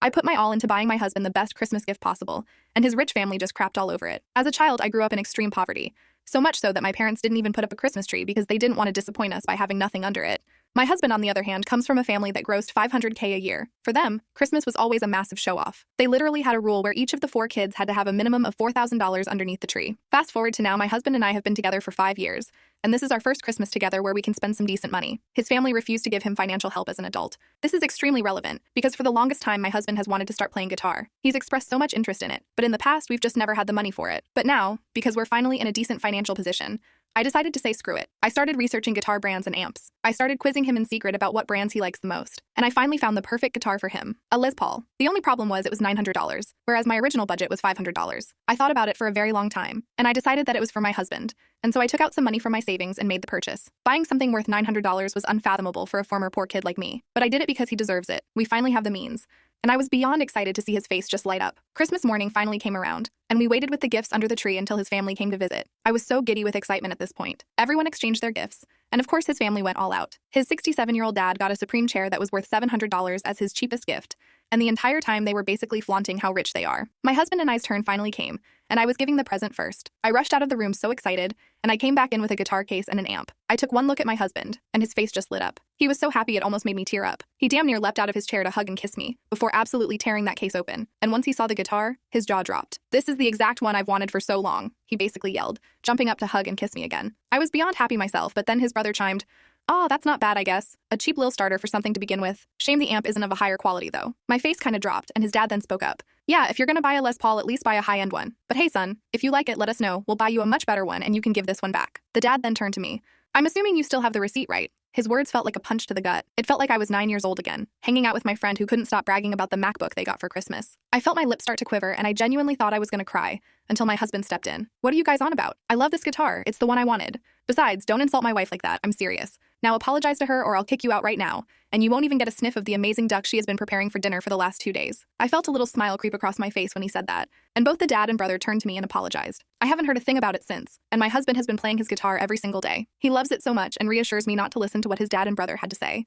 I put my all into buying my husband the best Christmas gift possible, and his rich family just crapped all over it. As a child, I grew up in extreme poverty, so much so that my parents didn't even put up a Christmas tree because they didn't want to disappoint us by having nothing under it. My husband, on the other hand, comes from a family that grossed $500K a year. For them, Christmas was always a massive show-off. They literally had a rule where each of the 4 kids had to have a minimum of $4,000 underneath the tree. Fast forward to now, my husband and I have been together for 5 years, and this is our first Christmas together where we can spend some decent money. His family refused to give him financial help as an adult. This is extremely relevant, because for the longest time my husband has wanted to start playing guitar. He's expressed so much interest in it, but in the past we've just never had the money for it. But now, because we're finally in a decent financial position, I decided to say screw it. I started researching guitar brands and amps. I started quizzing him in secret about what brands he likes the most. And I finally found the perfect guitar for him, a Les Paul. The only problem was it was $900, whereas my original budget was $500. I thought about it for a very long time, and I decided that it was for my husband. And so I took out some money from my savings and made the purchase. Buying something worth $900 was unfathomable for a former poor kid like me, but I did it because he deserves it. We finally have the means. And I was beyond excited to see his face just light up. Christmas morning finally came around, and we waited with the gifts under the tree until his family came to visit. I was so giddy with excitement at this point. Everyone exchanged their gifts, and of course his family went all out. His 67-year-old dad got a Supreme chair that was worth $700 as his cheapest gift, and the entire time they were basically flaunting how rich they are. My husband and I's turn finally came, and I was giving the present first. I rushed out of the room so excited, and I came back in with a guitar case and an amp. I took one look at my husband, and his face just lit up. He was so happy it almost made me tear up. He damn near leapt out of his chair to hug and kiss me, before absolutely tearing that case open. And once he saw the guitar, his jaw dropped. "This is the exact one I've wanted for so long," he basically yelled, jumping up to hug and kiss me again. I was beyond happy myself, but then his brother chimed, "Oh, that's not bad, I guess. A cheap little starter for something to begin with. Shame the amp isn't of a higher quality, though." My face kinda dropped, and his dad then spoke up. "Yeah, if you're gonna buy a Les Paul, at least buy a high-end one. But hey, son, if you like it, let us know. We'll buy you a much better one, and you can give this one back." The dad then turned to me. "I'm assuming you still have the receipt, right?" His words felt like a punch to the gut. It felt like I was 9 years old again, hanging out with my friend who couldn't stop bragging about the MacBook they got for Christmas. I felt my lips start to quiver, and I genuinely thought I was gonna cry, until my husband stepped in. "What are you guys on about? I love this guitar. It's the one I wanted. Besides, don't insult my wife like that. I'm serious. Now apologize to her or I'll kick you out right now, and you won't even get a sniff of the amazing duck she has been preparing for dinner for the last 2 days. I felt a little smile creep across my face when he said that, and both the dad and brother turned to me and apologized. I haven't heard a thing about it since, and my husband has been playing his guitar every single day. He loves it so much and reassures me not to listen to what his dad and brother had to say.